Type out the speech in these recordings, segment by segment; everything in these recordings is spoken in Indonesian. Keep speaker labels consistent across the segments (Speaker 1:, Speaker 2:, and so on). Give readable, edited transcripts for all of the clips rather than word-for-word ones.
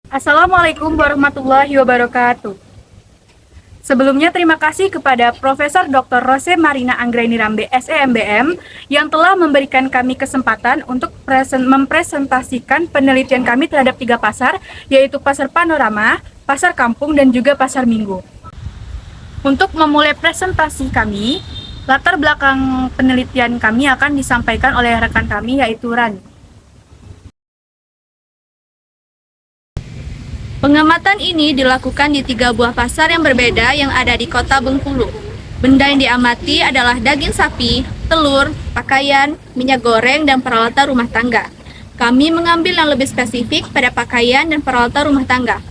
Speaker 1: Assalamualaikum warahmatullahi wabarakatuh. Sebelumnya terima kasih kepada Profesor Dr. Rose Marina Anggraini Rambe SEMBM yang telah memberikan kami kesempatan untuk mempresentasikan penelitian kami terhadap 3 pasar, yaitu Pasar Panorama, Pasar Kampung, dan juga Pasar Minggu. Untuk memulai presentasi kami, latar belakang penelitian kami akan disampaikan oleh rekan kami, yaitu Rani. Pengamatan ini dilakukan di 3 buah pasar yang berbeda yang ada di kota Bengkulu. Benda yang diamati adalah daging sapi, telur, pakaian, minyak goreng, dan peralatan rumah tangga. Kami mengambil yang lebih spesifik pada pakaian dan peralatan rumah tangga.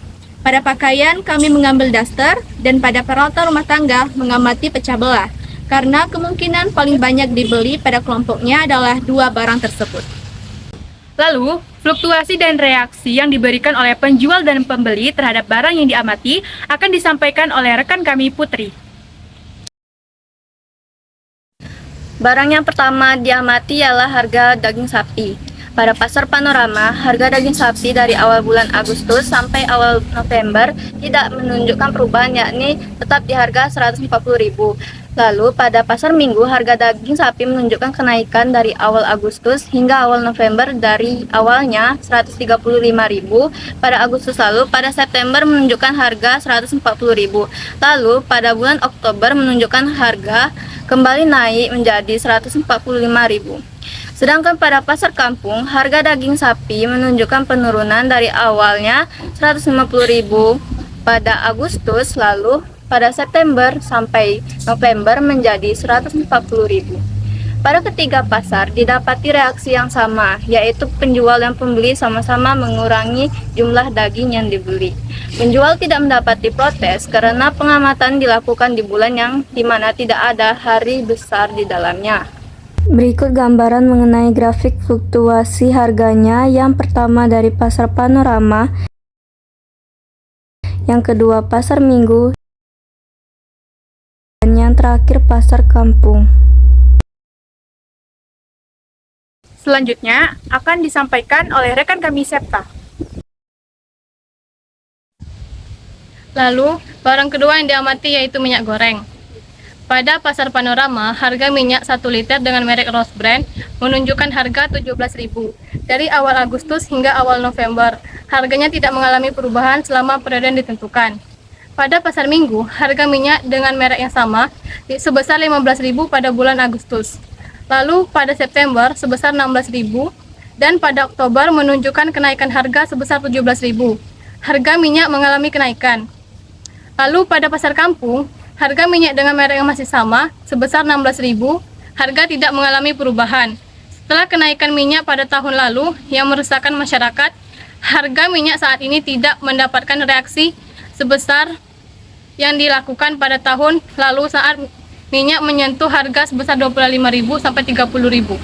Speaker 1: Pada pakaian, kami mengambil daster, dan pada peralatan rumah tangga mengamati pecah belah, karena kemungkinan paling banyak dibeli pada kelompoknya adalah 2 barang tersebut. Lalu, fluktuasi dan reaksi yang diberikan oleh penjual dan pembeli terhadap barang yang diamati akan disampaikan oleh rekan kami, Putri.
Speaker 2: Barang yang pertama diamati ialah harga daging sapi. Pada pasar Panorama, harga daging sapi dari awal bulan Agustus sampai awal November tidak menunjukkan perubahan, yakni tetap di harga 140.000. Lalu pada pasar Minggu, harga daging sapi menunjukkan kenaikan dari awal Agustus hingga awal November dari awalnya 135.000 pada Agustus lalu. Pada September menunjukkan harga 140.000. Lalu pada bulan Oktober menunjukkan harga kembali naik menjadi 145.000. Sedangkan pada pasar kampung, harga daging sapi menunjukkan penurunan dari awalnya 150.000 pada Agustus lalu pada September sampai November menjadi 140.000. Pada ketiga pasar didapati reaksi yang sama, yaitu penjual dan pembeli sama-sama mengurangi jumlah daging yang dibeli. Penjual tidak mendapati protes karena pengamatan dilakukan di bulan yang dimana tidak ada hari besar di dalamnya. Berikut gambaran mengenai grafik fluktuasi harganya. Yang pertama dari pasar Panorama, yang kedua pasar Minggu, dan yang terakhir pasar Kampung.
Speaker 1: Selanjutnya akan disampaikan oleh rekan kami, Septa.
Speaker 3: Lalu, barang kedua yang diamati yaitu minyak goreng. Pada pasar Panorama, harga minyak 1 liter dengan merek Rose Brand menunjukkan harga 17.000. Dari awal Agustus hingga awal November, harganya tidak mengalami perubahan selama periode yang ditentukan. Pada pasar Minggu, harga minyak dengan merek yang sama sebesar 15.000 pada bulan Agustus. Lalu pada September sebesar 16.000 dan pada Oktober menunjukkan kenaikan harga sebesar 17.000. Harga minyak mengalami kenaikan. Lalu pada pasar kampung, harga minyak dengan merek yang masih sama sebesar 16.000, harga tidak mengalami perubahan. Setelah kenaikan minyak pada tahun lalu yang meresahkan masyarakat, harga minyak saat ini tidak mendapatkan reaksi sebesar yang dilakukan pada tahun lalu saat minyak menyentuh harga sebesar 25.000 sampai 30.000.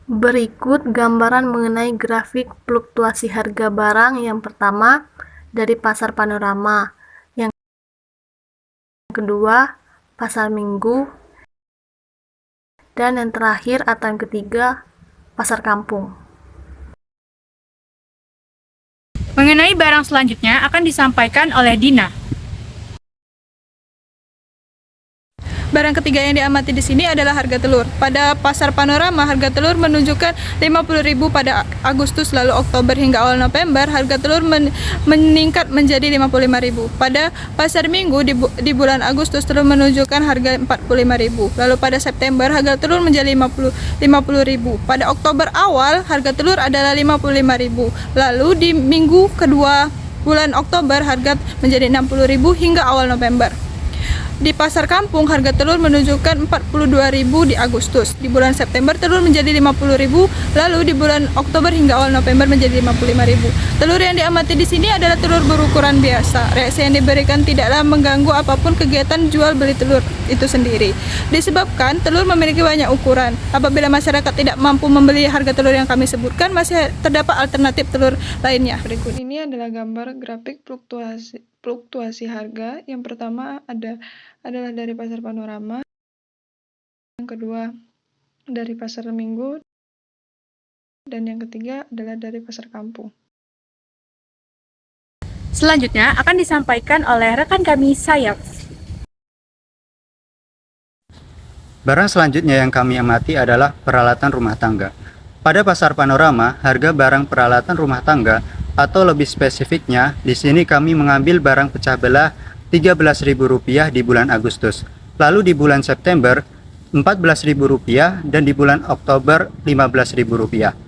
Speaker 4: Berikut gambaran mengenai grafik fluktuasi harga barang. Yang pertama dari pasar Panorama, yang kedua pasar Minggu, dan yang terakhir atau yang ketiga pasar kampung.
Speaker 1: Mengenai barang selanjutnya akan disampaikan oleh Dina.
Speaker 5: Barang ketiga yang diamati di sini adalah harga telur. Pada pasar Panorama, harga telur menunjukkan 50.000 pada Agustus, lalu Oktober hingga awal November, harga telur meningkat menjadi 55.000. Pada pasar Minggu di bulan Agustus, telur menunjukkan harga 45.000. Lalu pada September, harga telur menjadi 50.000. Pada Oktober awal, harga telur adalah 55.000. Lalu di minggu kedua bulan Oktober, harga menjadi 60.000 hingga awal November. Di pasar kampung, harga telur menunjukkan 42.000 di Agustus. Di bulan September, telur menjadi 50.000, lalu di bulan Oktober hingga awal November menjadi 55.000. Telur yang diamati di sini adalah telur berukuran biasa. Reaksi yang diberikan tidaklah mengganggu apapun kegiatan jual beli telur itu sendiri. Disebabkan telur memiliki banyak ukuran. Apabila masyarakat tidak mampu membeli harga telur yang kami sebutkan, masih terdapat alternatif telur lainnya. Berikut ini adalah gambar grafik fluktuasi harga. Yang pertama adalah dari pasar Panorama, yang kedua dari pasar Minggu, dan yang ketiga adalah dari pasar kampung.
Speaker 6: Selanjutnya akan disampaikan oleh rekan kami, Sayap.
Speaker 7: Barang selanjutnya yang kami amati adalah peralatan rumah tangga. Pada pasar Panorama, harga barang peralatan rumah tangga atau lebih spesifiknya, di sini kami mengambil barang pecah belah Rp13.000 di bulan Agustus. Lalu di bulan September Rp14.000 dan di bulan Oktober Rp15.000.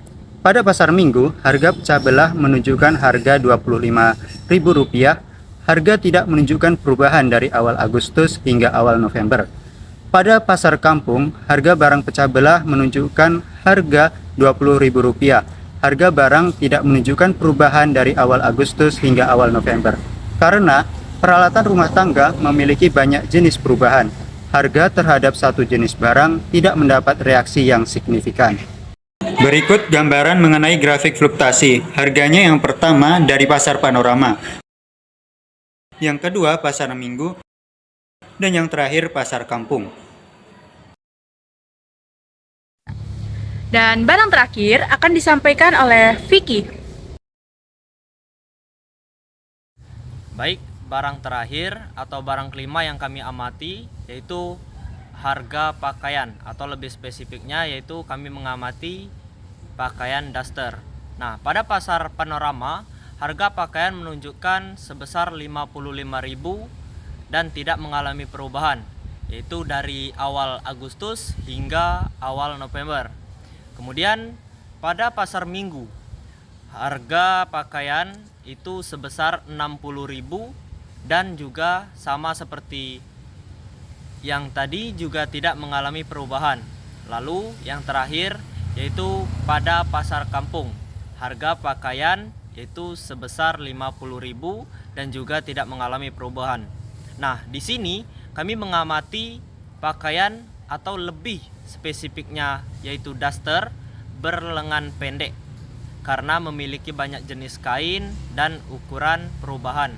Speaker 7: Pada pasar Minggu, harga pecah belah menunjukkan harga Rp25.000. Harga tidak menunjukkan perubahan dari awal Agustus hingga awal November. Pada pasar kampung, harga barang pecah belah menunjukkan harga Rp20.000. Harga barang tidak menunjukkan perubahan dari awal Agustus hingga awal November. Karena peralatan rumah tangga memiliki banyak jenis perubahan, harga terhadap satu jenis barang tidak mendapat reaksi yang signifikan. Berikut gambaran mengenai grafik fluktuasi. Harganya yang pertama dari pasar Panorama, yang kedua pasar Minggu, dan yang terakhir pasar kampung.
Speaker 6: Dan barang terakhir akan disampaikan oleh Vicky.
Speaker 8: Baik, barang terakhir atau barang kelima yang kami amati yaitu harga pakaian, atau lebih spesifiknya yaitu kami mengamati pakaian daster. Nah, pada pasar Panorama, harga pakaian menunjukkan sebesar Rp55.000 dan tidak mengalami perubahan, yaitu dari awal Agustus hingga awal November. Kemudian pada pasar Minggu, harga pakaian itu sebesar Rp60.000 dan juga sama seperti yang tadi juga tidak mengalami perubahan. Lalu yang terakhir yaitu pada pasar kampung, harga pakaian yaitu sebesar Rp50.000 dan juga tidak mengalami perubahan. Nah, di sini kami mengamati pakaian atau lebih spesifiknya yaitu daster berlengan pendek karena memiliki banyak jenis kain dan ukuran perubahan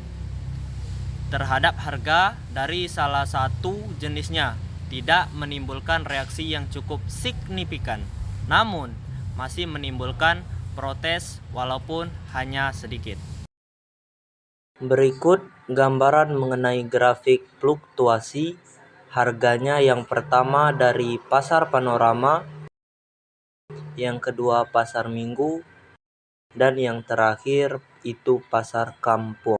Speaker 8: terhadap harga dari salah satu jenisnya, tidak menimbulkan reaksi yang cukup signifikan, namun masih menimbulkan protes walaupun hanya sedikit.
Speaker 9: Berikut gambaran mengenai grafik fluktuasi harganya, yang pertama dari pasar Panorama, yang kedua pasar Minggu, dan yang terakhir itu pasar kampung.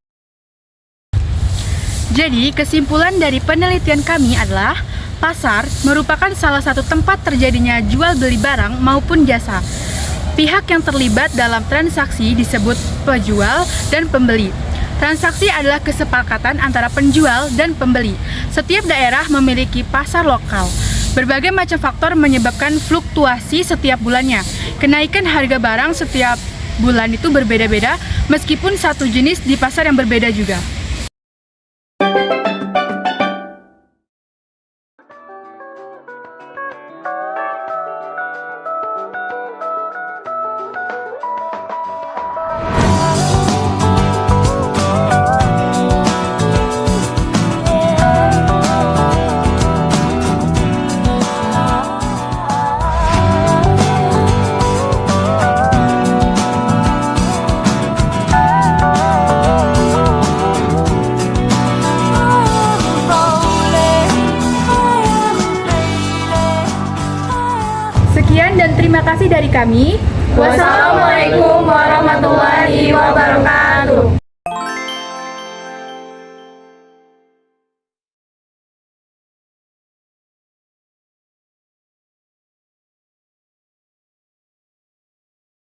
Speaker 6: Jadi, kesimpulan dari penelitian kami adalah pasar merupakan salah satu tempat terjadinya jual beli barang maupun jasa. Pihak yang terlibat dalam transaksi disebut penjual dan pembeli. Transaksi adalah kesepakatan antara penjual dan pembeli. Setiap daerah memiliki pasar lokal. Berbagai macam faktor menyebabkan fluktuasi setiap bulannya. Kenaikan harga barang setiap bulan itu berbeda-beda, meskipun satu jenis di pasar yang berbeda juga.
Speaker 1: Sekian dan terima kasih dari kami. Wassalamualaikum